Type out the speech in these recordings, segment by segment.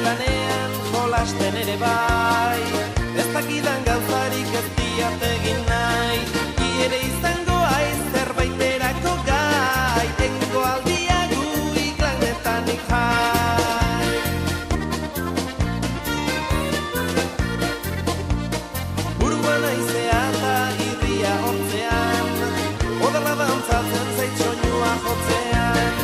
lanean jolasten ere bai, ez dakidan gauzarik ez diat egin nahi, ni ere izango aiz zerbaiterako gai, egingo aldia gu iklanetan jai. Burua naizea eta irria hortzean, odala dantzatzen zait soinua jotzean,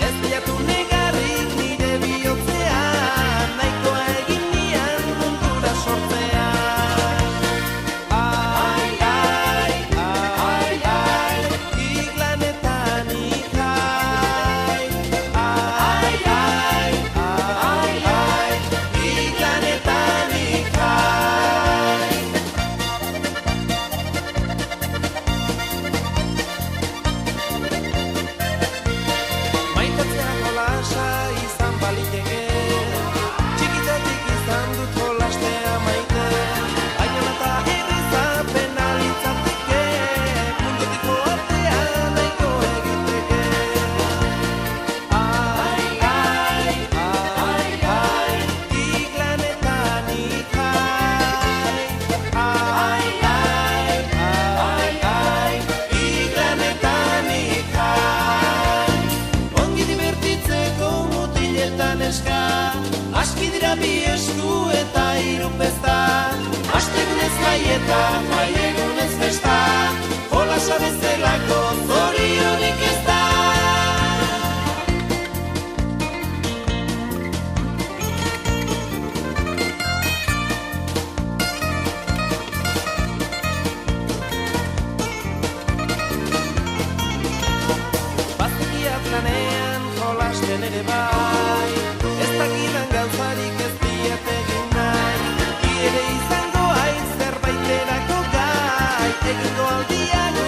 ez bilatu negarrik nire bihotzean, nahikoa egin nian mundura sortzean. Ai, ai, ai, ai, iglanetan ikai. Ai, ai, ai, ai, iglanetan ikai. Maitatzea jolasa izan baliteke, txikitatik izan dut jolastea maite, baina eta erreza penalitzateke, mundutiko artea nahiko egiteke. Ai, ai, ai, ai, iglanetan ikai. Ai, ai, ai, ai, iglanetan ikai. Ongi divertitzeko mutiletan eska, aski dira bi esku eta hiru pesta, astegunez jaieta, jaiegunez festa, jolasa bezalako zorionik ez da. Bazikiat lanean jolasten ere bai, ez dakidan gauzarik ez diat egin nahi, ni ere izango aiz zerbaiterako gai, egingo aldia gu